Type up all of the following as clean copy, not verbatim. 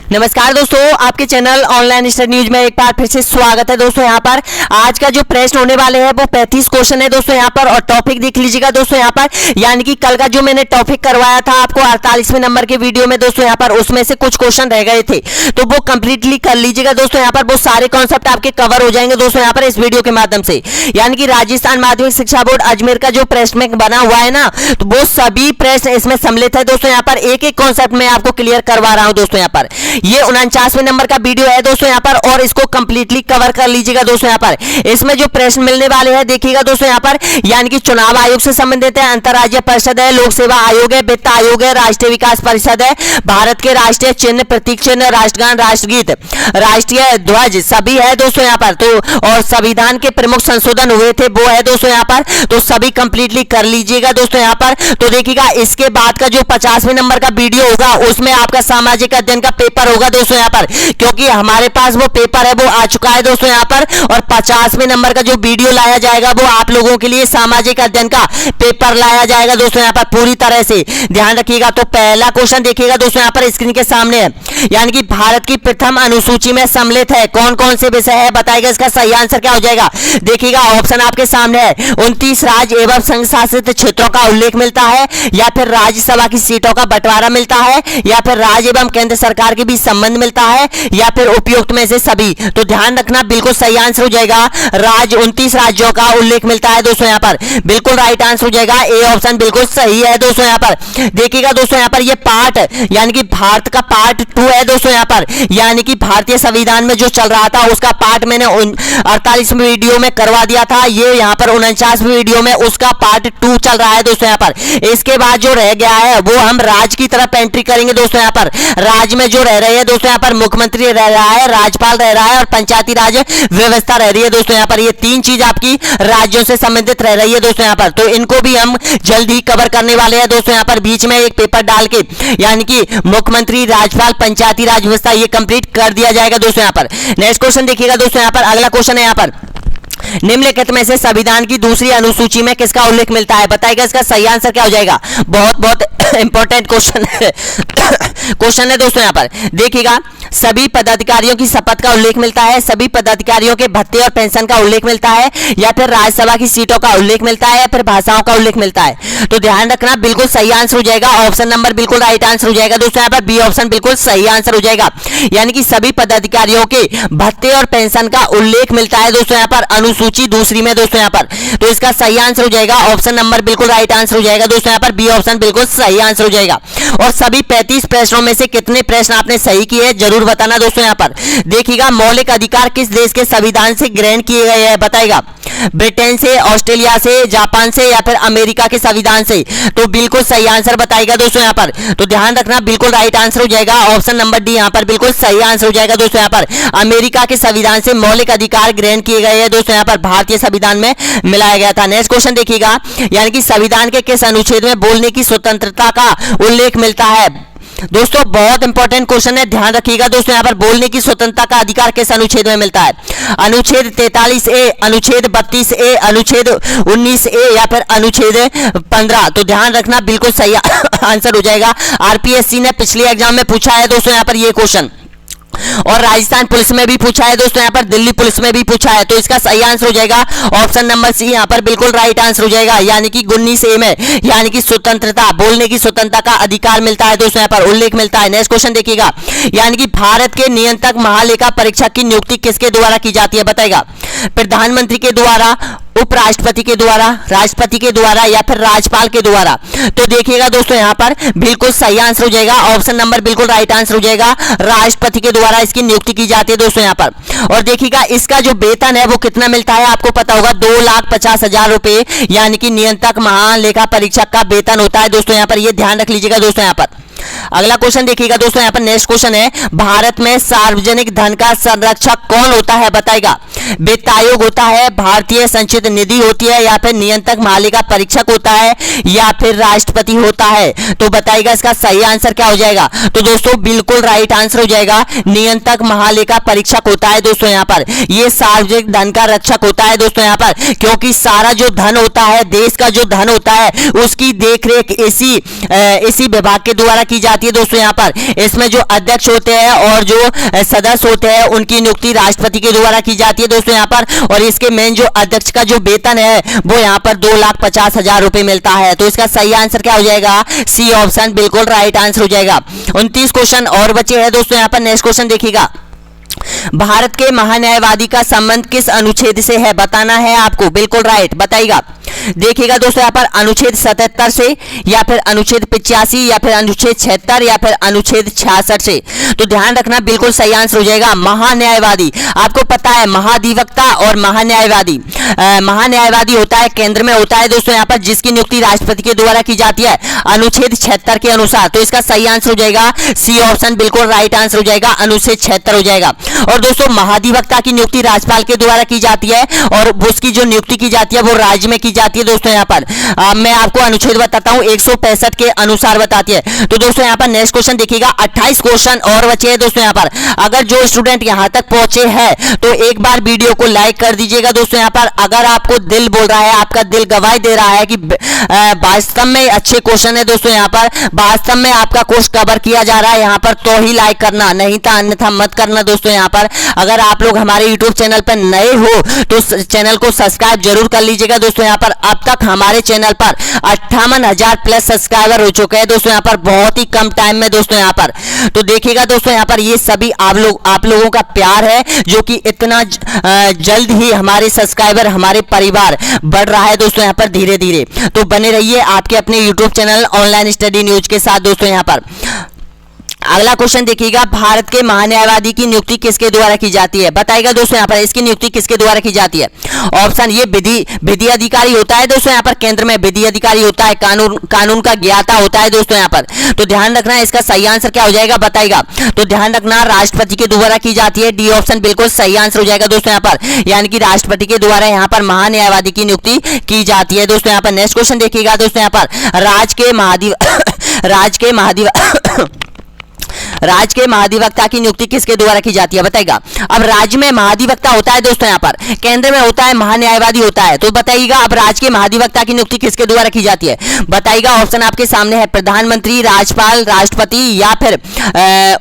नमस्कार दोस्तों, आपके चैनल ऑनलाइन स्टडी न्यूज में एक बार फिर से स्वागत है। दोस्तों यहाँ पर आज का जो प्रश्न होने वाले हैं वो 35 क्वेश्चन है दोस्तों यहाँ पर। और टॉपिक देख लीजिएगा दोस्तों यहाँ पर, यानी कि कल का जो मैंने टॉपिक करवाया था आपको 48वें नंबर के वीडियो में दोस्तों यहाँ पर, उसमें से कुछ क्वेश्चन रह गए थे तो वो कंप्लीटली कर लीजिएगा दोस्तों यहाँ पर। वो सारे कॉन्सेप्ट आपके कवर हो जाएंगे दोस्तों यहाँ पर इस वीडियो के माध्यम से। यानी कि राजस्थान माध्यमिक शिक्षा बोर्ड अजमेर का जो प्रश्न बना हुआ है ना, तो वो सभी प्रश्न इसमें सम्मिलित है दोस्तों यहाँ पर। एक एक कॉन्सेप्ट में आपको क्लियर करवा रहा हूं दोस्तों यहाँ पर। ये 49वें नंबर का वीडियो है दोस्तों यहाँ पर, और इसको कंप्लीटली कवर कर लीजिएगा दोस्तों यहाँ पर। इसमें जो प्रश्न मिलने वाले हैं देखिएगा दोस्तों यहाँ पर, यानी कि चुनाव आयोग से संबंधित है, अंतरराज्यीय परिषद है, लोक सेवा आयोग है, वित्त आयोग है, राष्ट्रीय विकास परिषद है, भारत के राष्ट्रीय चिन्ह, प्रतीक चिन्ह, राष्ट्रगान, राष्ट्रगीत, राष्ट्रीय ध्वज सभी है दोस्तों यहाँ पर। तो और संविधान के प्रमुख संशोधन हुए थे वो है दोस्तों यहाँ पर, तो सभी कंप्लीटली कर लीजिएगा दोस्तों यहाँ पर। तो देखिएगा इसके बाद का जो 50वें नंबर का वीडियो होगा उसमें आपका सामाजिक अध्ययन का पेपर होगा दोस्तों यहाँ पर, क्योंकि हमारे पास वो पेपर है वो आ चुका है दोस्तों यहाँ पर। और 50वें नंबर का जो वीडियो लाया जाएगा वो आप लोगों के लिए सामाजिक अध्ययन का पेपर लाया जाएगा दोस्तों यहाँ पर पूरी तरह से ध्यान रखिएगा। तो पहला क्वेश्चन देखिएगा दोस्तों यहाँ पर स्क्रीन के सामने है, यानी कि भारत की प्रथम अनुसूची में सम्मिलित है कौन कौन से विषय है बताइएगा। इसका सही आंसर क्या हो जाएगा? देखिएगा ऑप्शन आपके सामने है, 29 राज्य एवं संघ शासित क्षेत्रों का उल्लेख मिलता है, या फिर राज्यसभा की सीटों का बंटवारा मिलता है, या फिर राज्य एवं केंद्र सरकार के बीच संबंध मिलता है, या फिर उपयुक्त में से सभी। तो ध्यान रखना बिल्कुल सही आंसर हो जाएगा, राज्य 29 राज्यों का उल्लेख मिलता है दोस्तों यहाँ पर, बिल्कुल राइट आंसर हो जाएगा। ए ऑप्शन बिल्कुल सही है दोस्तों यहाँ पर। देखिएगा दोस्तों यहाँ पर ये पार्ट यानी कि भारत का पार्ट 2 है दोस्तों यहाँ पर, यानी कि भारतीय संविधान में जो चल रहा था उसका पार्ट मैंने 48वें वीडियो में करवा दिया था, ये यहाँ पर 49वें वीडियो में उसका पार्ट 2 चल रहा है दोस्तों यहाँ पर। इसके बाद जो रह गया है वो हम राज्य की तरफ एंट्री करेंगे दोस्तों यहाँ पर। राज्य में जो रह रहे हैं दोस्तों यहाँ पर, मुख्यमंत्री रह रहा है, राज्यपाल रह रहा है और पंचायती राज व्यवस्था रह रही है दोस्तों यहाँ पर। ये तीन चीज आपकी राज्यों से संबंधित रह रही है दोस्तों यहाँ पर, तो इनको भी हम जल्द ही कवर करने वाले हैं दोस्तों यहाँ पर। बीच में एक पेपर डाल के यानी कि मुख्यमंत्री, राज्यपाल, पंचायती राज व्यवस्था ये कंप्लीट कर दिया जाएगा दोस्तों यहाँ पर। नेक्स्ट क्वेश्चन देखिएगा दोस्तों यहाँ पर, अगला क्वेश्चन है यहाँ पर, निम्नलिखित में से संविधान की दूसरी अनुसूची में किसका उल्लेख मिलता है बताइएगा। इसका सही आंसर क्या हो जाएगा? बहुत बहुत इंपॉर्टेंट क्वेश्चन है दोस्तों यहाँ पर। देखिएगा सभी पदाधिकारियों की शपथ का उल्लेख मिलता है, सभी पदाधिकारियों के भत्ते और पेंशन का उल्लेख मिलता है, या फिर राज्यसभा की सीटों का उल्लेख मिलता है, या फिर भाषाओं का उल्लेख मिलता है। तो ध्यान रखना बिल्कुल सही आंसर हो जाएगा, ऑप्शन नंबर बिल्कुल राइट आंसर हो जाएगा दोस्तों यहाँ पर। बी ऑप्शन बिल्कुल सही आंसर हो जाएगा, यानी कि सभी पदाधिकारियों के भत्ते और पेंशन का उल्लेख मिलता है दोस्तों यहाँ पर अनुसूची दूसरी में दोस्तों यहाँ पर। तो इसका सही आंसर हो जाएगा, ऑप्शन नंबर बिल्कुल राइट आंसर हो जाएगा दोस्तों यहाँ पर। बी ऑप्शन बिल्कुल सही आंसर हो जाएगा। और सभी 35 प्रश्नों में से कितने प्रश्न आपने सही किए जरूर बताना दोस्तों यहाँ पर। देखिएगा मौलिक अधिकार किस देश के संविधान से ग्रहण किए गए हैं बताएगा। ब्रिटेन से, ऑस्ट्रेलिया से, जापान से, या फिर अमेरिका के संविधान से। तो बिल्कुल सही आंसर बताएगा दोस्तों यहाँ पर। तो ध्यान रखना बिल्कुल राइट आंसर हो जाएगा, ऑप्शन नंबर डी यहाँ पर बिल्कुल सही आंसर हो जाएगा दोस्तों यहाँ पर। अमेरिका के संविधान से मौलिक अधिकार ग्रहण किए गए हैं दोस्तों यहाँ पर, भारतीय संविधान में मिलाया गया था। नेक्स्ट क्वेश्चन देखिएगा, यानी कि संविधान के किस अनुच्छेद में बोलने की स्वतंत्रता का उल्लेख मिलता है दोस्तों। बहुत इंपॉर्टेंट क्वेश्चन है, ध्यान रखिएगा दोस्तों यहाँ पर। बोलने की स्वतंत्रता का अधिकार किस अनुच्छेद में मिलता है? अनुच्छेद 43A, अनुच्छेद 32A, अनुच्छेद 19A, या फिर अनुच्छेद 15। तो ध्यान रखना बिल्कुल सही आंसर हो जाएगा। आरपीएससी ने पिछले एग्जाम में पूछा है दोस्तों यहाँ पर ये क्वेश्चन, और राजस्थान पुलिस में भी पूछा है दोस्तों यहाँ पर, दिल्ली पुलिस में भी पूछा है। तो इसका सही आंसर हो जाएगा ऑप्शन नंबर सी यहाँ पर बिल्कुल राइट आंसर हो जाएगा, यानी कि 19A में, यानी कि स्वतंत्रता, बोलने की स्वतंत्रता का अधिकार मिलता है दोस्तों यहाँ पर, उल्लेख मिलता है। नेक्स्ट क्वेश्चन देखिएगा, यानी कि भारत के नियंत्रक महालेखा परीक्षक की नियुक्ति किसके द्वारा की जाती है बताएगा। प्रधानमंत्री के द्वारा, उपराष्ट्रपति के द्वारा, राष्ट्रपति के द्वारा, या फिर राज्यपाल के द्वारा। तो देखिएगा दोस्तों यहाँ पर बिल्कुल सही आंसर हो जाएगा, ऑप्शन नंबर बिल्कुल राइट आंसर हो जाएगा, राष्ट्रपति के द्वारा इसकी नियुक्ति की जाती है दोस्तों यहाँ पर। और देखिएगा इसका जो वेतन है वो कितना मिलता है आपको पता होगा, 2,50,000 रुपए, यानी कि नियंत्रक महालेखा परीक्षक का वेतन होता है दोस्तों यहाँ पर। ये ध्यान रख लीजिएगा दोस्तों यहाँ पर। अगला क्वेश्चन देखिएगा दोस्तों यहाँ पर, नेक्स्ट क्वेश्चन है, भारत में सार्वजनिक धन का संरक्षक कौन होता है बताएगा। वित्त आयोग होता है, भारतीय संचित निधि होती है, या फिर नियंत्रक महालेखा परीक्षक होता है, या फिर राष्ट्रपति होता है। तो बताइएगा इसका सही आंसर क्या हो जाएगा। तो दोस्तों बिल्कुल राइट आंसर हो जाएगा, नियंत्रक महालेखा परीक्षक होता है दोस्तों यहाँ पर। ये सार्वजनिक धन का रक्षक होता है दोस्तों यहाँ पर, क्योंकि सारा जो धन होता है, देश का जो धन होता है, उसकी देखरेख इसी विभाग के द्वारा की जाती जाती है दोस्तों यहाँ पर। इसमें जो अध्यक्ष होते हैं और जो सदस्य होते हैं उनकी नियुक्ति राष्ट्रपति के द्वारा की जाती है दोस्तों यहाँ पर। और इसके मेन जो अध्यक्ष का जो वेतन है वो यहाँ पर 2,50,000 रुपए मिलता है। तो इसका सही आंसर क्या हो जाएगा? सी ऑप्शन बिल्कुल राइट आंसर हो जाएगा। 29 क्वेश्चन और बचे हैं दोस्तों यहाँ पर। नेक्स्ट क्वेश्चन देखिएगा, भारत के महान्यायवादी का संबंध किस अनुच्छेद से है? बताना है आपको। बिल्कुल राइट, बताइएगा। देखिएगा दोस्तों यहाँ पर अनुच्छेद 77 से, या फिर अनुच्छेद 85, या फिर अनुच्छेद 76, या फिर अनुच्छेद 66 से। तो ध्यान रखना, बिल्कुल सही आंसर हो जाएगा महान्यायवादी। आपको पता है महाधिवक्ता और महान्यायवादी, महान्यायवादी होता है केंद्र में होता है दोस्तों यहाँ पर, जिसकी नियुक्ति राष्ट्रपति के द्वारा की जाती है अनुच्छेद 76 के अनुसार। तो इसका सही आंसर हो जाएगा सी ऑप्शन बिल्कुल राइट आंसर हो जाएगा, अनुच्छेद 76 हो जाएगा। और दोस्तों महाधिवक्ता की नियुक्ति राज्यपाल के द्वारा की जाती है और उसकी जो नियुक्ति की जाती है वो राज्य में की जाती है दोस्तों यहाँ पर। मैं आपको अनुच्छेद बताता हूँ, 165 के अनुसार बताती है। तो दोस्तों यहाँ पर नेक्स्ट क्वेश्चन देखिएगा, 28 क्वेश्चन और बचे हैं दोस्तों यहाँ पर। अगर जो स्टूडेंट यहाँ तक पहुंचे हैं तो एक बार वीडियो को लाइक कर दीजिएगा दोस्तों यहाँ पर। अगर आपको दिल बोल रहा है, आपका दिल गवाही दे रहा है कि वास्तव में अच्छे क्वेश्चन है दोस्तों यहाँ पर, वास्तव में आपका कोर्स कवर किया जा रहा है यहाँ पर, तो ही लाइक करना, नहीं तो अन्यथा मत करना दोस्तों यहाँ पर। अगर आप लोग हमारे YouTube चैनल पर नए हो तो चैनल को सब्सक्राइब जरूर कर लीजिएगा दोस्तों यहाँ पर। अब तक हमारे चैनल पर 58,000 प्लस सब्सक्राइबर हो चुके हैं दोस्तों यहाँ पर, बहुत ही कम टाइम में दोस्तों यहाँ पर। तो देखिएगा दोस्तों यहाँ पर, ये सभी आप लोगों का प्यार है जो कि इतना जल्द ही हमारे सब्सक्राइबर, हमारे परिवार बढ़ रहा है दोस्तों यहाँ पर धीरे धीरे। तो बने रहिए आपके अपने YouTube channel online study news के साथ दोस्तों यहाँ पर। अगला क्वेश्चन देखिएगा, भारत के महान्यायवादी की नियुक्ति किसके द्वारा की जाती है? बताइएगा दोस्तों यहाँ पर, इसकी नियुक्ति किसके द्वारा की जाती है? ऑप्शन ये विधि अधिकारी होता है दोस्तों यहाँ पर, केंद्र में विधि अधिकारी होता है, कानून का ज्ञाता होता है दोस्तों यहाँ पर। तो ध्यान रखना, इसका सही आंसर क्या हो जाएगा? बताइएगा। तो ध्यान रखना, राष्ट्रपति के द्वारा की जाती है। डी ऑप्शन बिल्कुल सही आंसर हो जाएगा दोस्तों यहाँ पर, यानी कि राष्ट्रपति के द्वारा यहाँ पर महान्यायवादी की नियुक्ति की जाती है दोस्तों यहाँ पर। नेक्स्ट क्वेश्चन देखिएगा दोस्तों यहाँ पर, राज्य के महाधिवक्ता की नियुक्ति किसके द्वारा की जाती है? बताइएगा। अब राज्य में महाधिवक्ता होता है दोस्तों यहाँ पर, केंद्र में होता है महान्यायवादी होता है। तो बताइएगा, अब राज्य के महाधिवक्ता की नियुक्ति किसके द्वारा की जाती है? बताइएगा। ऑप्शन आपके सामने है, प्रधानमंत्री, राज्यपाल, राष्ट्रपति या फिर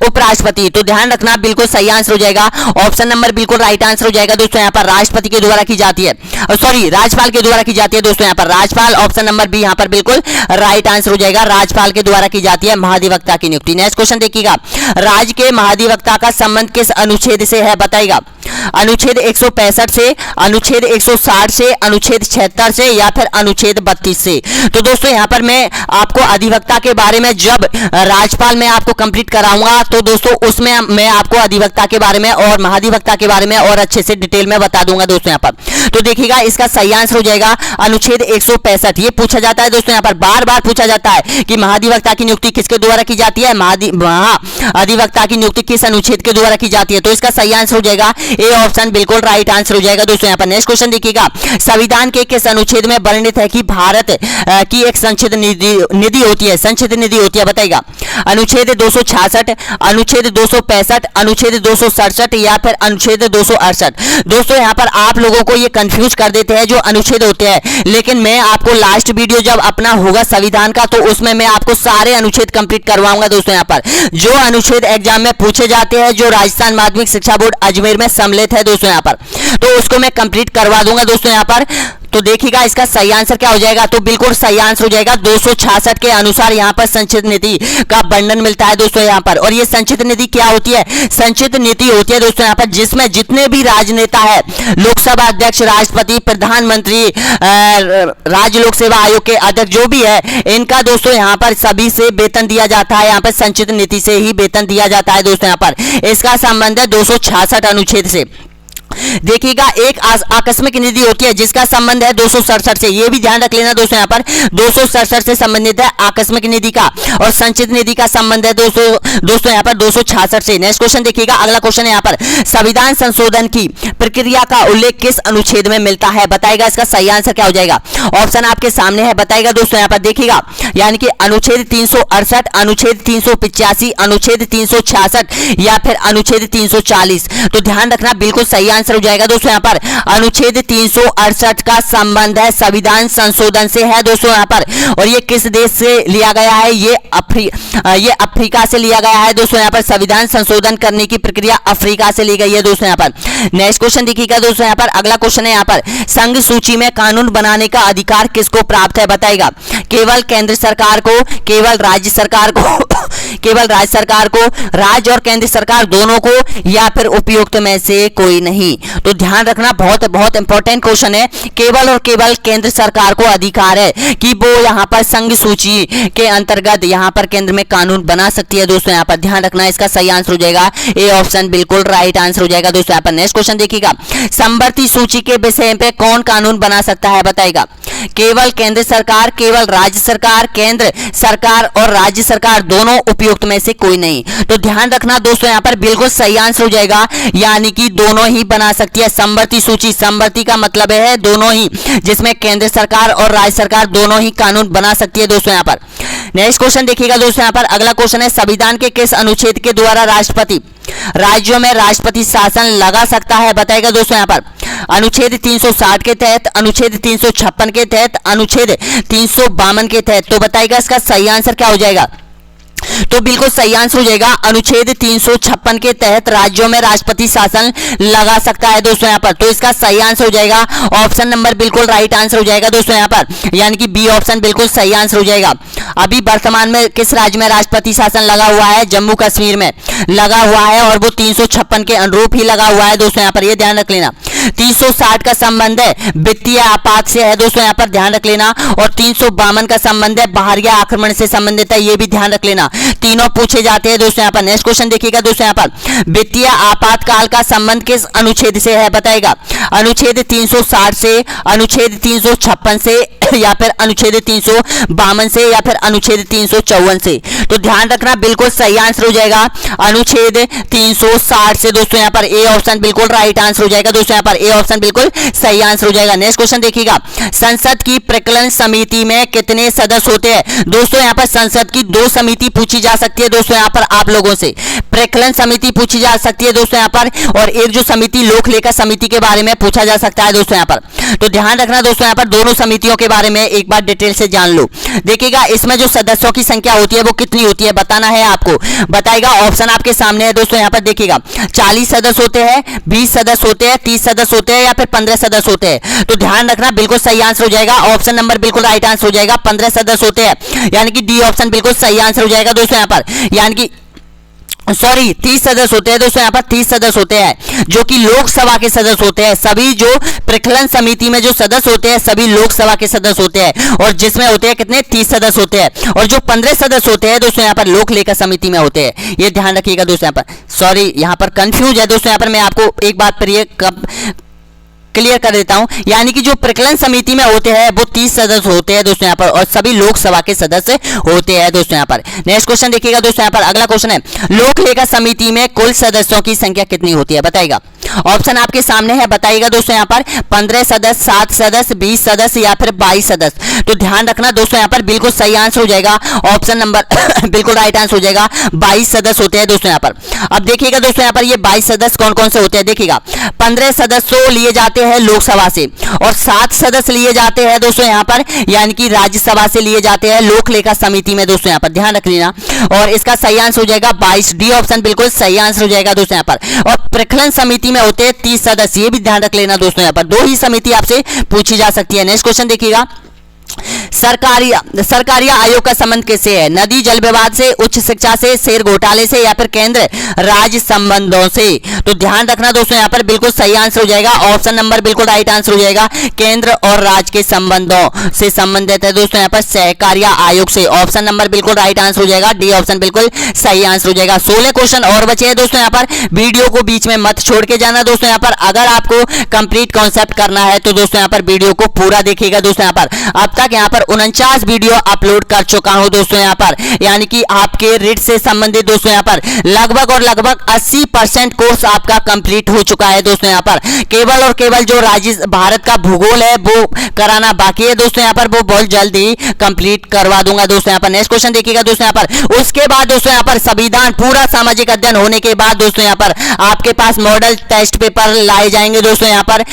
उपराष्ट्रपति। तो ध्यान रखना, बिल्कुल सही आंसर हो जाएगा, ऑप्शन नंबर बिल्कुल राइट आंसर हो जाएगा दोस्तों यहाँ पर, राष्ट्रपति के द्वारा की जाती है, सॉरी राज्यपाल के द्वारा की जाती है दोस्तों यहाँ पर, राज्यपाल। ऑप्शन नंबर बी यहाँ पर बिल्कुल राइट आंसर हो जाएगा, राज्यपाल के द्वारा की जाती है महाधिवक्ता की नियुक्ति। नेक्स्ट क्वेश्चन देखिएगा, राज्य के महाधिवक्ता का संबंध किस अनुच्छेद से है? बताइएगा। अनुच्छेद 165 से, अनुच्छेद 160 से, अनुच्छेद 76 से, या फिर अनुच्छेद 32 से। तो दोस्तों यहाँ पर मैं आपको अधिवक्ता के बारे में जब राज्यपाल में आपको कंप्लीट कराऊंगा तो दोस्तों उसमें मैं आपको अधिवक्ता के बारे में और महाधिवक्ता के बारे में और अच्छे से डिटेल में बता दूंगा दोस्तों यहाँ पर। तो देखिएगा, इसका सही आंसर हो जाएगा अनुच्छेद 165। ये पूछा जाता है दोस्तों यहाँ पर, बार बार पूछा जाता है कि महाधिवक्ता की नियुक्ति किसके द्वारा की जाती है, अधिवक्ता की नियुक्ति किस अनुच्छेद के द्वारा की जाती है। तो इसका सही आंसर हो जाएगा ए ऑप्शन बिल्कुल राइट आंसर हो जाएगा दोस्तों यहाँ पर। नेक्स्ट क्वेश्चन देखिएगा, संविधान के किस अनुच्छेद में वर्णित है कि भारत की एक संचित निधि होती है, संचित निधि होती है? बताइएगा। अनुच्छेद 266, अनुच्छेद 265, अनुच्छेद 267 या फिर अनुच्छेद 268। दोस्तों यहाँ पर आप लोगों को ये कंफ्यूज कर देते हैं जो अनुच्छेद होते हैं, लेकिन मैं आपको लास्ट वीडियो जब अपना होगा संविधान का तो उसमें मैं आपको सारे अनुच्छेद कंप्लीट करवाऊंगा दोस्तों यहाँ पर। जो अनुच्छेद एग्जाम में पूछे जाते हैं, जो राजस्थान माध्यमिक शिक्षा बोर्ड अजमेर में सम्मिलित है दोस्तों यहाँ पर, तो उसको मैं कंप्लीट करवा दूंगा दोस्तों यहाँ पर। तो देखिएगा, इसका सही आंसर क्या हो जाएगा? तो बिल्कुल सही आंसर हो जाएगा 266 के अनुसार यहाँ पर संचित नीति का वर्णन मिलता है दोस्तों यहाँ पर। और ये संचित नीति क्या होती है? संचित नीति होती है दोस्तों यहाँ पर जिसमें जितने भी राजनेता है, लोकसभा अध्यक्ष, राष्ट्रपति, प्रधानमंत्री, राज्य लोक सेवा आयोग के अध्यक्ष जो भी है, इनका दोस्तों यहाँ पर सभी से वेतन दिया जाता है, यहाँ पर संचित नीति से ही वेतन दिया जाता है दोस्तों यहाँ पर। इसका संबंध है 266 अनुच्छेद से। देखिएगा, एक आकस्मिक निधि होती है जिसका संबंध है 267 से, ये भी ध्यान रख लेना दोस्तों यहाँ पर, 267 से संबंधित है आकस्मिक निधि का, और संचित निधि का संबंध है दोस्तों यहाँ पर 266 से। नेक्स्ट क्वेश्चन देखिएगा, अगला क्वेश्चन है यहाँ पर, संविधान संशोधन की प्रक्रिया का उल्लेख किस अनुच्छेद में मिलता है? बताइएगा, इसका सही आंसर क्या हो जाएगा? ऑप्शन आपके सामने है, बताइएगा दोस्तों यहाँ पर। देखिएगा, यानी कि अनुच्छेद 368, अनुच्छेद 385, अनुच्छेद 366 या फिर अनुच्छेद 340। तो ध्यान रखना, बिल्कुल सही आंसर आंसर हो जाएगा दोस्तों यहाँ पर अनुच्छेद 368 का संबंध है संविधान संशोधन से है दोस्तों यहाँ पर। और ये किस देश से लिया गया है? ये अफ्रीका से लिया गया है दोस्तों यहाँ पर। संविधान संशोधन करने की प्रक्रिया अफ्रीका से ली गई है दोस्तों यहाँ पर। नेक्स्ट क्वेश्चन देखिएगा दोस्तों यहाँ पर, अगला क्वेश्चन है यहाँ पर, संघ सूची में कानून बनाने का अधिकार किसको प्राप्त है? बताएगा केवल केंद्र सरकार को, केवल राज्य सरकार को केवल राज्य सरकार को, राज्य और केंद्र सरकार दोनों को, या फिर उपयुक्त में से कोई नहीं? तो ध्यान रखना, बहुत बहुत इंपॉर्टेंट क्वेश्चन है। केवल और केवल केंद्र सरकार को अधिकार है कि वो यहाँ पर संघ सूची के अंतर्गत यहाँ पर केंद्र में कानून बना सकती है दोस्तों यहाँ पर। ध्यान रखना, इसका सही आंसर हो जाएगा ए ऑप्शन, बिल्कुल राइट आंसर हो जाएगा दोस्तों यहाँ पर। नेक्स्ट क्वेश्चन देखिएगा, समवर्ती सूची के विषय पे कौन कानून बना सकता है? बताएगा केवल केंद्र सरकार, केवल राज्य सरकार, केंद्र सरकार और राज्य सरकार दोनों, उपयुक्त में से कोई नहीं? तो ध्यान रखना दोस्तों यहाँ पर बिल्कुल सही आंसर हो जाएगा, यानी कि दोनों ही बना सकती है समवर्ती सूची। समवर्ती का मतलब है दोनों ही, जिसमें केंद्र सरकार और राज्य सरकार दोनों ही कानून बना सकती है दोस्तों यहाँ पर। नेक्स्ट क्वेश्चन देखिएगा दोस्तों यहाँ पर, अगला क्वेश्चन है, संविधान के किस अनुच्छेद के द्वारा राष्ट्रपति राज्यों में राष्ट्रपति शासन लगा सकता है? बताएगा दोस्तों यहाँ पर अनुच्छेद 360 के तहत, अनुच्छेद 356 के तहत, अनुच्छेद 352 के तहत। तो बताएगा इसका सही आंसर क्या हो जाएगा? तो बिल्कुल सही आंसर हो जाएगा अनुच्छेद 356 के तहत राज्यों में राष्ट्रपति शासन लगा सकता है दोस्तों यहाँ पर। तो इसका सही आंसर हो जाएगा ऑप्शन नंबर, बिल्कुल राइट आंसर हो जाएगा दोस्तों यहाँ पर, यानी कि बी ऑप्शन बिल्कुल सही आंसर हो जाएगा। अभी वर्तमान में किस राज्य में राष्ट्रपति शासन लगा हुआ है? जम्मू कश्मीर में लगा हुआ है, और वो 356 के अनुरूप ही लगा हुआ है दोस्तों यहाँ पर, ये ध्यान रख लेना। 360 का संबंध है वित्तीय आपात से है दोस्तों यहाँ पर, ध्यान रख लेना। और 352 का संबंध है बाहरी आक्रमण से संबंधित है, ये भी ध्यान रख लेना। तीनों पूछे जाते हैं दोस्तों यहाँ पर। नेक्स्ट क्वेश्चन देखिएगा दोस्तों यहाँ पर, वित्तीय आपातकाल का संबंध किस अनुच्छेद से है? बताएगा अनुच्छेद 360 से, अनुच्छेद 356 से, या फिर अनुच्छेद 352 से, या फिर अनुच्छेद 354 से? तो ध्यान रखना, बिल्कुल सही आंसर हो जाएगा अनुच्छेद 360 से दोस्तों यहाँ पर। ए ऑप्शन बिल्कुल राइट आंसर हो जाएगा दोस्तों यहाँ पर, ए ऑप्शन बिल्कुल सही आंसर हो जाएगा। नेक्स्ट क्वेश्चन देखिएगा, संसद की प्रकलन समिति में कितने सदस्य होते हैं? दोस्तों यहाँ पर संसद की 2 समिति पूछी जा सकती है दोस्तों यहाँ पर आप लोगों से। प्रकलन समिति पूछी जा सकती है दोस्तों यहाँ पर, और एक जो समिति लोक लेखा समिति के बारे में पूछा जा सकता है दोस्तों यहाँ पर। तो ध्यान रखना दोस्तों यहाँ पर, दोनों समितियों के बारे में एक बार डिटेल से जान लो। देखिएगा इसमें जो सदस्यों की संख्या होती है वो कितनी होती है बताना है आपको। बताएगा ऑप्शन आपके सामने है दोस्तों यहाँ पर, देखिएगा 40 सदस्य होते हैं, 20 सदस्य होते हैं, 30 सदस्य होते हैं, या फिर 15 सदस्य होते हैं? तो ध्यान रखना, बिल्कुल सही आंसर हो जाएगा ऑप्शन नंबर, बिल्कुल राइट आंसर हो जाएगा 15 सदस्य होते हैं, यानी कि डी ऑप्शन बिल्कुल सही आंसर हो जाएगा दोस्तों यहाँ पर। यानी कि 30 सदस्य होते हैं दोस्तों यहाँ पर, 30 सदस्य होते हैं जो कि लोकसभा के सदस्य होते हैं। सभी जो प्रकलन समिति में जो सदस्य होते हैं सभी लोकसभा के सदस्य होते हैं, और जिसमें होते हैं कितने? 30 सदस्य होते हैं, और जो 15 सदस्य होते हैं दोस्तों यहाँ पर लोक लेखा समिति में होते हैं। ये ध्यान रखिएगा दोस्तों यहाँ पर। यहाँ पर कंफ्यूज है दोस्तों यहाँ पर, मैं आपको एक बात पर ये क्लियर कर देता हूं, यानी कि जो प्रकलन समिति में होते हैं वो 30 सदस्य होते हैं दोस्तों यहाँ पर, और सभी लोकसभा के सदस्य होते हैं दोस्तों यहाँ पर। नेक्स्ट क्वेश्चन देखिएगा दोस्तों यहाँ पर, अगला क्वेश्चन है, लोक लेखा समिति में कुल सदस्यों की संख्या कितनी होती है? बताएगा ऑप्शन आपके सामने है, बताइएगा दोस्तों यहाँ पर 15 सदस्य, 7 सदस्य, 20 सदस्य, या फिर 22 सदस्य? तो ध्यान रखना दोस्तों यहाँ पर, बिल्कुल सही आंसर हो जाएगा ऑप्शन नंबर बिल्कुल राइट आंसर हो जाएगा 22 सदस्य होते हैं दोस्तों यहाँ पर। अब देखिएगा दोस्तों यहाँ पर ये 22 सदस्य कौन कौन से होते हैं? देखिएगा 15 सदस्य लिए जाते हैं लोकसभा से, और 7 सदस्य लिए जाते हैं दोस्तों यहाँ पर, यानी कि राज्यसभा से लिए जाते हैं लोक लेखा समिति में दोस्तों यहाँ पर, ध्यान रख लेना। और इसका सही आंसर हो जाएगा 22, डी ऑप्शन बिल्कुल सही आंसर हो जाएगा दोस्तों यहाँ पर। और प्रकलन समिति में होते हैं 30 सदस्य, ये भी ध्यान रख लेना दोस्तों यहाँ पर। 2 ही समिति आपसे पूछी जा सकती है। नेक्स्ट क्वेश्चन देखिएगा, सरकारी आयोग का संबंध किससे है? नदी जल विवाद से, उच्च शिक्षा से, शेयर घोटाले से, या फिर केंद्र राज्य संबंधों से? तो ध्यान रखना दोस्तों यहाँ पर, बिल्कुल सही आंसर हो जाएगा ऑप्शन नंबर, बिल्कुल राइट आंसर हो जाएगा केंद्र और राज्य के संबंधों से संबंधित है दोस्तों यहाँ पर सहकारी आयोग से। ऑप्शन नंबर बिल्कुल राइट आंसर हो जाएगा, डी ऑप्शन बिल्कुल सही आंसर हो जाएगा। 16 क्वेश्चन और बचे हैं दोस्तों यहाँ पर, वीडियो को बीच में मत छोड़ के जाना दोस्तों यहाँ पर। अगर आपको कंप्लीट कॉन्सेप्ट करना है तो दोस्तों यहाँ पर वीडियो को पूरा देखिएगा दोस्तों यहाँ पर। अब तक यहाँ पर 49 वीडियो अपलोड कर चुका हूँ दोस्तों यहाँ पर, यानी कि आपके रिट से संबंधित दोस्तों यहाँ पर लगभग 80% कोर्स आपका कंप्लीट हो चुका है दोस्तों यहाँ पर। केवल और केवल जो भारत का भूगोल है वो कराना बाकी है दोस्तों यहाँ पर, वो बहुत जल्द ही कंप्लीट करवा दूंगा दोस्तों यहाँ पर। नेक्स्ट क्वेश्चन देखिएगा दोस्तों यहाँ पर। उसके बाद दोस्तों यहाँ पर संविधान पूरा सामाजिक अध्ययन होने के बाद दोस्तों यहाँ पर आपके पास मॉडल टेस्ट पेपर लाए जाएंगे दोस्तों यहाँ पर।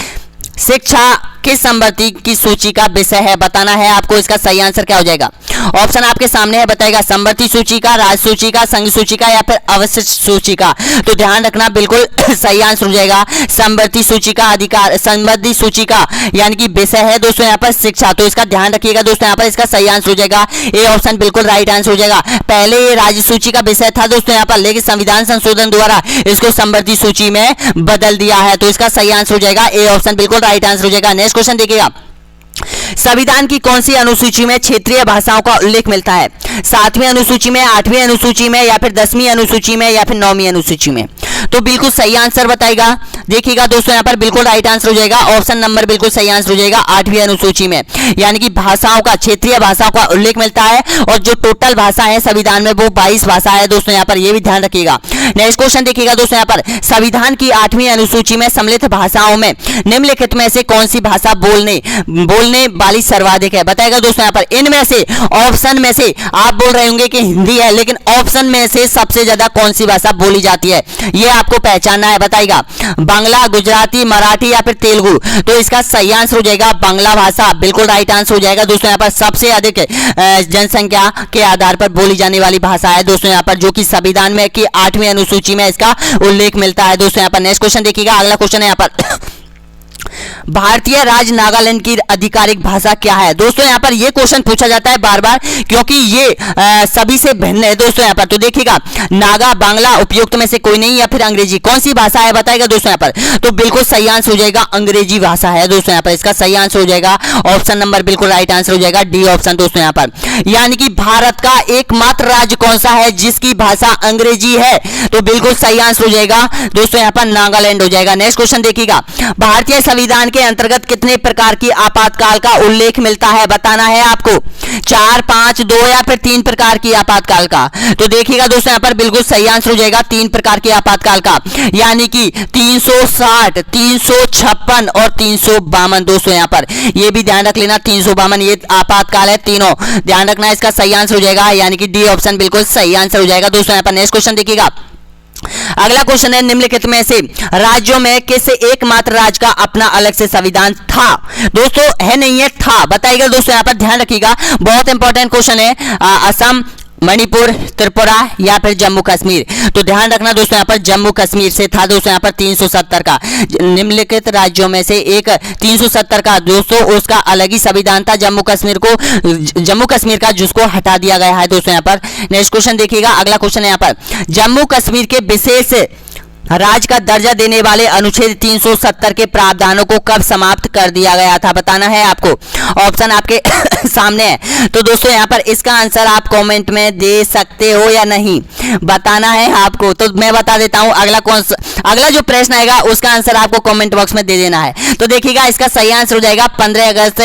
शिक्षा किस संपत्ति की सूची का विषय है, बताना है आपको। इसका सही आंसर क्या हो जाएगा? ऑप्शन आपके सामने है, बताएगा संपत्ति सूची का, राज सूची का, संघ सूची का या फिर अवशिष्ट सूची का। तो ध्यान रखना, बिल्कुल सही आंसर हो जाएगा संपत्ति सूची का अधिकार, संपत्ति सूची का यानी कि विषय है दोस्तों यहाँ पर शिक्षा। तो इसका ध्यान रखिएगा दोस्तों यहाँ पर, इसका सही आंसर हो जाएगा ए ऑप्शन बिल्कुल राइट आंसर हो जाएगा। पहले ये राज्य सूची का विषय था दोस्तों यहाँ पर, लेकिन संविधान संशोधन द्वारा इसको संपत्ति सूची में बदल दिया है। तो इसका सही आंसर हो जाएगा ए ऑप्शन बिल्कुल राइट आंसर हो जाएगा। नेक्स्ट क्वेश्चन देखिएगा। संविधान की कौन सी अनुसूची में क्षेत्रीय भाषाओं का उल्लेख मिलता है? 7वीं अनुसूची में, 8वीं अनुसूची में या फिर 10वीं अनुसूची में या फिर 9वीं अनुसूची में? तो बिल्कुल सही आंसर बताएगा। देखिएगा दोस्तों यहाँ पर बिल्कुल राइट आंसर हो जाएगा, ऑप्शन नंबर बिल्कुल सही आंसर हो जाएगा 8वीं अनुसूची में, यानी कि भाषाओं का, क्षेत्रीय भाषाओं का उल्लेख मिलता है। और जो टोटल भाषा है संविधान में वो 22 भाषा है दोस्तों यहाँ पर, ये भी ध्यान रखिएगा। नेक्स्ट क्वेश्चन देखिएगा दोस्तों यहाँ पर। संविधान की 8वीं अनुसूची में सम्मिलित भाषाओं में निम्नलिखित में से कौन सी भाषा बोलने वाली सर्वाधिक है? बताएगा दोस्तों यहाँ पर। इनमें से, ऑप्शन में से आप बोल रहे होंगे कि हिंदी है, लेकिन ऑप्शन में से सबसे ज्यादा कौन सी भाषा बोली जाती है ये आपको पहचानना है। बताएगा बांग्ला, गुजराती, मराठी या फिर तेलुगु? तो इसका सही आंसर हो जाएगा बांग्ला भाषा, बिल्कुल राइट आंसर हो जाएगा दोस्तों यहाँ पर। सबसे अधिक जनसंख्या के आधार पर बोली जाने वाली भाषा है दोस्तों यहाँ पर, जो कि संविधान में की 8वीं अनुसूची में इसका उल्लेख मिलता है दोस्तों यहाँ पर। नेक्स्ट क्वेश्चन देखिएगा, अगला क्वेश्चन है यहाँ पर। भारतीय राज्य नागालैंड की आधिकारिक भाषा क्या है? दोस्तों यहाँ पर ये क्वेश्चन पूछा जाता है बार बार, क्योंकि ये सभी से भिन्न है दोस्तों यहाँ पर। तो देखिएगा, नागा, बांग्ला, उपयुक्त में से कोई नहीं या फिर अंग्रेजी, कौन सी भाषा है बताएगा दोस्तों यहाँ पर? तो बिल्कुल सही आंसर हो जाएगा अंग्रेजी भाषा है दोस्तों यहाँ पर। इसका सही आंसर हो जाएगा ऑप्शन नंबर बिल्कुल राइट आंसर हो जाएगा डी ऑप्शन दोस्तों यहाँ पर। यानी कि भारत का एकमात्र राज्य कौन सा है जिसकी भाषा अंग्रेजी है? तो बिल्कुल सही आंसर हो जाएगा दोस्तों यहाँ पर नागालैंड हो जाएगा। नेक्स्ट क्वेश्चन देखिएगा। भारतीय संविधान के अंतर्गत कितने प्रकार की आपातकाल का उल्लेख मिलता है? बताना है आपको। 4, 5, 2 या फिर 3 प्रकार की आपातकाल का? तो देखिएगा दोस्तों यहाँ पर बिल्कुल सही आंसर हो जाएगा 3 प्रकार की आपातकाल का, यानी कि 360, 356 और 352 दोस्तों यहाँ पर। ये भी ध्यान रख लेना, 352 ये आपातकाल है तीनों, ध्यान रखना। इसका सही आंसर हो जाएगा यानी कि डी ऑप्शन बिल्कुल सही आंसर हो जाएगा दोस्तों यहाँ पर। नेक्स्ट क्वेश्चन देखिएगा। अगला क्वेश्चन है, निम्नलिखित में से राज्यों में किस एकमात्र राज्य का अपना अलग से संविधान था? दोस्तों है नहीं है, था, बताइएगा दोस्तों यहाँ पर, ध्यान रखिएगा, बहुत इंपॉर्टेंट क्वेश्चन है। असम, मणिपुर, त्रिपुरा या फिर जम्मू कश्मीर? तो ध्यान रखना दोस्तों यहाँ पर जम्मू कश्मीर से था दोस्तों यहाँ पर 370 का। निम्नलिखित राज्यों में से एक 370 का दोस्तों उसका अलग ही संविधान था, जम्मू कश्मीर का, जिसको हटा दिया गया है दोस्तों यहाँ पर। नेक्स्ट क्वेश्चन देखिएगा, अगला क्वेश्चन है यहाँ पर। जम्मू कश्मीर के विशेष राज्य का दर्जा देने वाले अनुच्छेद 370 के प्रावधानों को कब समाप्त कर दिया गया था? बताना है आपको, ऑप्शन आपके सामने है। तो दोस्तों यहाँ पर इसका आंसर आप कमेंट में दे सकते हो या नहीं, बताना है आपको। तो मैं बता देता हूँ, अगला जो प्रश्न आएगा उसका आंसर आपको कमेंट बॉक्स में दे देना है। तो देखिएगा, इसका सही आंसर हो जाएगा 15 अगस्त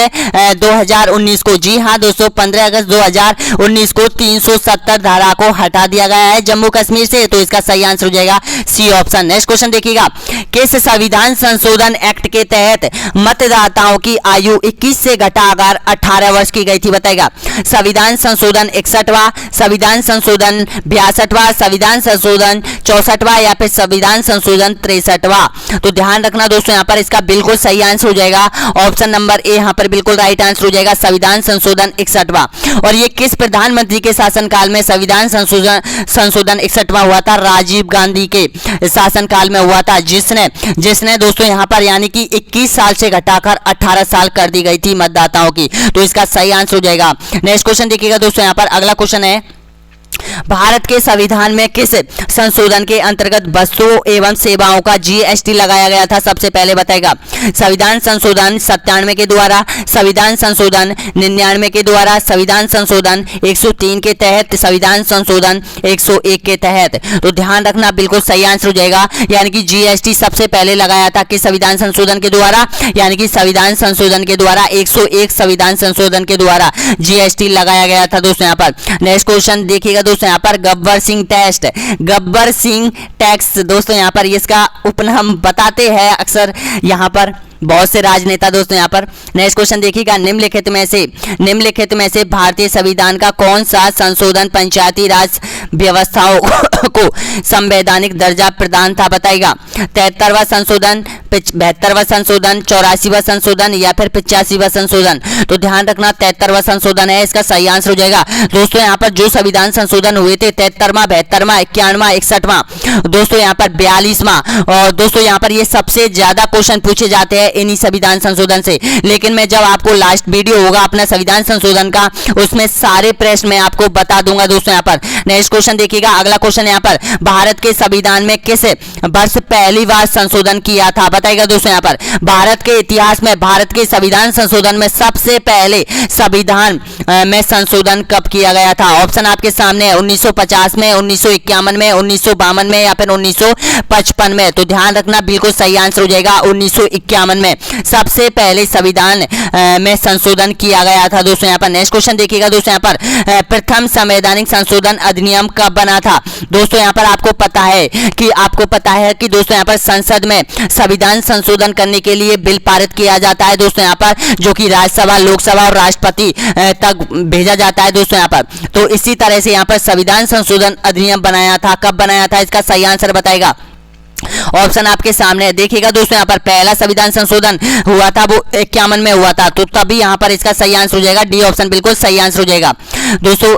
2019 को। जी हाँ दोस्तों, 15 अगस्त 2019 को 370 धारा को हटा दिया गया है जम्मू कश्मीर से। तो इसका सही आंसर हो जाएगा सी ऑप्शन। नेक्स्ट क्वेश्चन देखिएगा। किस संविधान संशोधन एक्ट के तहत मतदाताओं की आयु 21 से घटाकर 18 वर्ष की गई थी? बताएगा संविधान संशोधन 61वां, संविधान संशोधन 62वां, संविधान संशोधन 64वां या फिर संविधान संशोधन 63वां? तो ध्यान रखना दोस्तों यहाँ पर, इसका बिल्कुल सही आंसर हो जाएगा ऑप्शन नंबर ए यहाँ पर बिल्कुल राइट आंसर हो जाएगा, संविधान संशोधन 61वां। और ये किस प्रधानमंत्री के शासनकाल में संविधान संशोधन 61वां हुआ था? राजीव गांधी के शासनकाल में हुआ था, जिसने दोस्तों यहाँ पर यानी कि 21 साल से घटाकर 18 साल कर दी गई थी मतदाताओं की। तो इसका सही आंसर हो जाएगा। नेक्स्ट क्वेश्चन देखिएगा दोस्तों यहाँ पर, अगला क्वेश्चन है। भारत के संविधान में किस संशोधन के अंतर्गत वस्तुओं एवं सेवाओं का जीएसटी लगाया गया था? सबसे पहले बताएगा संविधान संशोधन 97 के द्वारा, संविधान संशोधन 99 के द्वारा, संविधान संशोधन 103 के तहत, संविधान संशोधन 101 के तहत। तो ध्यान रखना, बिल्कुल सही आंसर हो जाएगा। यानी कि जीएसटी सबसे पहले लगाया था कि संविधान संशोधन के द्वारा, यानी कि संविधान संशोधन के द्वारा 101 संविधान संशोधन के द्वारा जीएसटी लगाया गया था दोस्तों। यहाँ पर नेक्स्ट क्वेश्चन देखिएगा दोस्तों, यहाँ पर गब्बर सिंह टेस्ट, गब्बर सिंह टैक्स दोस्तों, यहाँ पर इसका उपनाम बताते हैं अक्सर यहाँ पर बहुत से राजनेता दोस्तों। यहाँ पर नेक्स्ट क्वेश्चन देखिएगा, निम्नलिखित में से भारतीय संविधान का कौन सा संशोधन पंचायती राज व्यवस्थाओं को संवैधानिक दर्जा प्रदान था? बताएगा 73वां संशोधन, 72वां संशोधन, 84वां संशोधन या फिर 85वां संशोधन। तो ध्यान रखना 73वां संशोधन है इसका सही आंसर हो जाएगा दोस्तों। यहाँ पर जो संविधान संशोधन हुए थे 73वां, 72वां, 91वां, 61वां दोस्तों, यहाँ पर 42वां, और दोस्तों यहाँ पर ये सबसे ज्यादा क्वेश्चन पूछे जाते हैं इन्हीं संविधान संशोधन से। लेकिन मैं जब आपको लास्ट वीडियो होगा अपना संविधान संशोधन का, उसमें सारे प्रश्न मैं आपको बता दूंगा दोस्तों। यहाँ पर नेक्स्ट क्वेश्चन देखिएगा, अगला क्वेश्चन यहाँ पर भारत के संविधान में किस वर्ष पहली बार संशोधन किया था? बताइएगा दोस्तों। यहाँ पर भारत के इतिहास में भारत के संविधान संशोधन में सबसे पहले संविधान में संशोधन कब किया गया था? ऑप्शन आपके सामने है 1950 में, 1951 में, 1952 में या फिर 1955 में। तो ध्यान रखना, बिल्कुल सही आंसर हो जाएगा 1951 में सबसे पहले संविधान में संशोधन किया गया था दोस्तों। यहाँ पर नेक्स्ट क्वेश्चन देखिएगा दोस्तों, यहाँ पर प्रथम संवैधानिक संशोधन अधिनियम कब बना था? दोस्तों यहाँ पर आपको पता है कि दोस्तों यहाँ पर संसद में संविधान संशोधन करने के लिए बिल पारित किया जाता है दोस्तों। यहाँ पर जो कि राज्यसभा, लोकसभा और राष्ट्रपति तक भेजा जाता है दोस्तों। यहाँ पर तो इसी तरह से यहाँ पर संविधान संशोधन अधिनियम बनाया था। कब बनाया था इसका सही आंसर बताएगा। ऑप्शन आपके सामने देखिएगा दोस्तों। यहाँ पर पहला संविधान संशोधन हुआ था वो 51 में हुआ था, तो तभी यहाँ पर इसका सही आंसर हो जाएगा डी ऑप्शन, बिल्कुल सही आंसर हो जाएगा दोस्तों।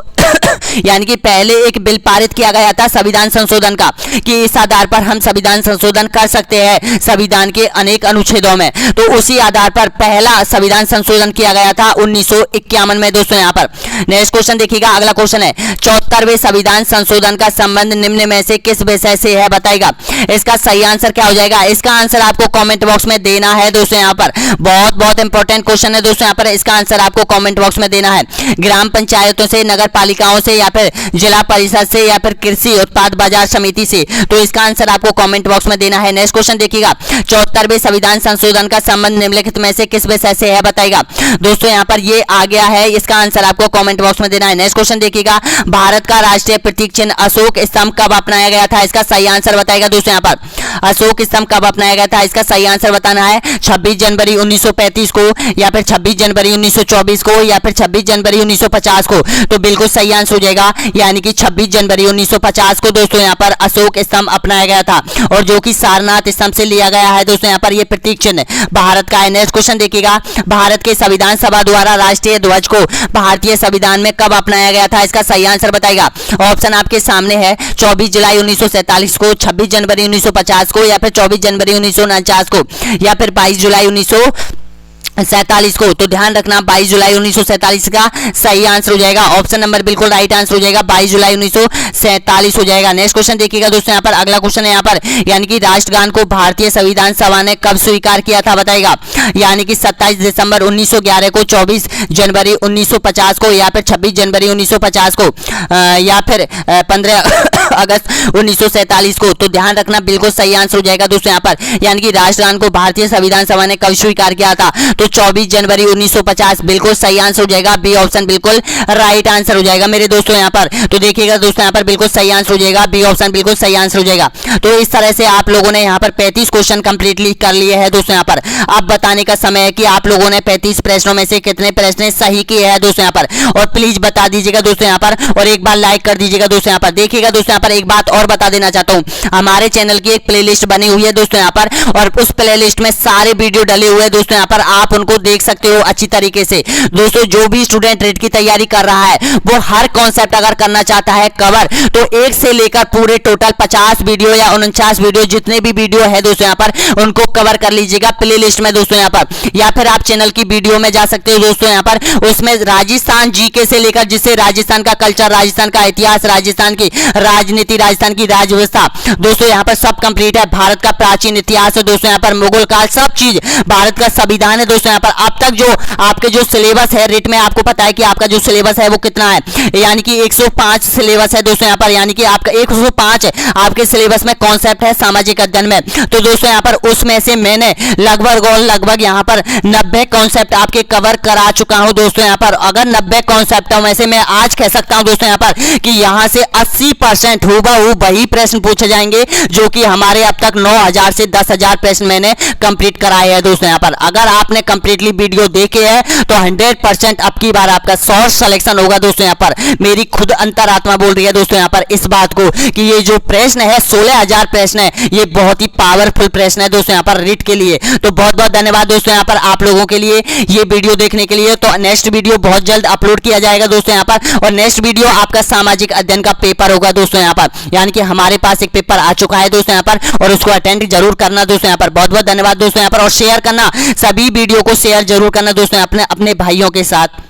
यानी कि पहले एक बिल पारित किया गया था संविधान संशोधन का कि इस आधार पर हम संविधान संशोधन कर सकते हैं संविधान के अनेक अनुच्छेदों में, तो उसी आधार पर पहला संविधान संशोधन किया गया था 1951 में दोस्तों। यहाँ पर नेक्स्ट क्वेश्चन देखिएगा, अगला क्वेश्चन है 74वें संविधान संशोधन का संबंध निम्न में से किस विषय से है? बताएगा इसका सही आंसर क्या हो जाएगा? इसका आंसर आपको कमेंट बॉक्स में देना है दोस्तों। यहाँ पर बहुत इंपॉर्टेंट क्वेश्चन है दोस्तों। यहाँ पर इसका आंसर आपको कमेंट बॉक्स में देना है। ग्राम पंचायतों से, नगर पालिकाओं से या फिर जिला परिषद से या फिर कृषि उत्पाद बाजार समिति से, तो इसका आंसर आपको कमेंट बॉक्स में देना है। नेक्स्ट क्वेश्चन देखिएगा, 74वें संविधान संशोधन का संबंध निम्नलिखित में से किस विषय से है? बताएगा दोस्तों। यहाँ पर ये आ गया है, इसका आंसर आपको कमेंट बॉक्स में देना है। नेक्स्ट क्वेश्चन देखिएगा, भारत का राष्ट्रीय प्रतीक चिन्ह अशोक स्तंभ कब अपनाया गया था? इसका सही आंसर बताएगा दोस्तों। यहाँ पर अशोक स्तंभ कब अपनाया गया था? इसका सही आंसर बताना है 26 जनवरी 1935 को या फिर 26 जनवरी 1924 को या फिर 26 जनवरी 1950 को। तो बिल्कुल सही आंसर हो जाएगा, यानी कि 26 जनवरी 1950 को दोस्तों यहाँ पर अशोक स्तंभ अपनाया गया था, और जो कि सारनाथ स्तंभ से लिया गया है दोस्तों। यहाँ पर ये प्रतीक चिन्ह भारत का है। नेक्स्ट क्वेश्चन देखिएगा, भारत के संविधान सभा द्वारा राष्ट्रीय ध्वज को भारतीय संविधान में कब अपनाया गया था? इसका सही आंसर बताएगा। ऑप्शन आपके सामने है 24 जुलाई 1947 को, 26 जनवरी 1950 को या फिर 24 जनवरी 1949 को या फिर 22 जुलाई 1947 को। तो ध्यान रखना 22 जुलाई 1947 का सही आंसर हो जाएगा। ऑप्शन नंबर बिल्कुल राइट आंसर हो जाएगा, 22 जुलाई 1947 हो जाएगा। नेक्स्ट क्वेश्चन देखिएगा दोस्तों, यहाँ पर अगला क्वेश्चन है यहाँ पर, यानी कि राष्ट्रगान को भारतीय संविधान सभा ने कब स्वीकार किया था? बताएगा यानी कि 27 दिसंबर 1911 को, 24 जनवरी 1950 को या फिर 26 जनवरी 1950 को या फिर 15 अगस्त 1947 को। तो ध्यान रखना बिल्कुल सही आंसर हो जाएगा दोस्तों यहाँ पर, यानी कि राष्ट्रगान को भारतीय संविधान सभा ने कब स्वीकार किया था? तो 24 जनवरी 1950 बिल्कुल सही आंसर हो जाएगा, बी ऑप्शन बिल्कुल राइट आंसर हो जाएगा मेरे दोस्तों। यहाँ पर तो देखिएगा दोस्तों, यहाँ पर बिल्कुल सही आंसर हो जाएगा, बी ऑप्शन बिल्कुल सही आंसर हो जाएगा। तो इस तरह से आप लोगों ने यहाँ पर 35 क्वेश्चन कंप्लीटली कर लिए हैं दोस्तों। यहाँ पर अब बताने का समय है कि आप लोगों ने 35 प्रश्नों में से कितने प्रश्न सही किए हैं दोस्तों यहाँ पर, और प्लीज बता दीजिएगा दोस्तों यहाँ पर, और एक बार लाइक कर दीजिएगा दोस्तों यहाँ पर। देखिएगा दोस्तों यहाँ पर एक बात और बता देना चाहता हूँ, हमारे चैनल की एक प्लेलिस्ट बनी हुई है दोस्तों यहाँ पर, और उस प्लेलिस्ट में सारे वीडियो डले हुए हैं दोस्तों यहाँ पर। आप आइकन को देख सकते हो अच्छी तरीके से। दोस्तों जो भी स्टूडेंट रेट की तैयारी कर रहा है वो हर कॉन्सेप्ट अगर करना चाहता है कवर, तो एक से लेकर पूरे टोटल 50 वीडियो या 49 वीडियो जितने भी वीडियो है दोस्तों यहाँ पर उनको कवर कर लीजिएगा प्लेलिस्ट में दोस्तों यहाँ पर, या फिर आप चैनल की वीडियो में जा सकते हो दोस्तों यहाँ पर। उसमें राजस्थान जीके से लेकर जिससे राजस्थान का कल्चर, राजस्थान का इतिहास, राजस्थान की राजनीति, राजस्थान की राज व्यवस्था दोस्तों यहाँ पर सब कंप्लीट है। भारत का प्राचीन इतिहास है दोस्तों यहाँ पर, मुगल काल, सब चीज, भारत का संविधान है दोस्तों यहाँ पर। अब तक जो आपके जो सिलेबस है रेट में आपको पता है कि आपका जो सिलेबस है वो कितना है, यानी कि 105 सिलेबस है दोस्तों यहाँ पर, यानी कि आपका 105 आपके सिलेबस में कॉन्सेप्ट है सामाजिक अध्ययन में। तो दोस्तों यहाँ पर उसमें से मैंने लगभग यहाँ पर 90 कॉन्सेप्ट आपके कवर करा चुका हूं दोस्तों यहाँ पर। अगर 90 कॉन्सेप्टों में से मैं आज कह सकता हूं दोस्तों यहाँ पर कि यहाँ से 80% हूबहू वही प्रश्न पूछे जाएंगे जो कि हमारे अब तक 9000 से 10000 प्रश्न मैंने कंप्लीट कराए हैं दोस्तों यहाँ पर। अगर आपने कंप्लीटली वीडियो देखे हैं तो 100% अब की बार आपका शॉर्ट सिलेक्शन होगा दोस्तों यहाँ पर। मेरी खुद अंतरात्मा बोल रही है दोस्तों यहाँ पर इस बात को कि ये जो प्रश्न है 16000 प्रश्न है, ये बहुत ही पावरफुल प्रश्न है दोस्तों यहाँ पर रीट के लिए। तो बहुत बहुत धन्यवाद दोस्तों यहाँ पर आप लोगों के लिए ये वीडियो देखने के लिए। तो नेक्स्ट वीडियो बहुत जल्द अपलोड किया जाएगा दोस्तों यहाँ पर, और नेक्स्ट वीडियो आपका सामाजिक अध्ययन का पेपर होगा दोस्तों यहाँ पर, यानी कि हमारे पास एक पेपर आ चुका है दोस्तों यहाँ पर, और उसको अटेंड जरूर करना दोस्तों यहाँ पर। बहुत बहुत धन्यवाद दोस्तों यहाँ पर, और शेयर करना, सभी वीडियो को शेयर जरूर करना दोस्तों अपने भाइयों के साथ।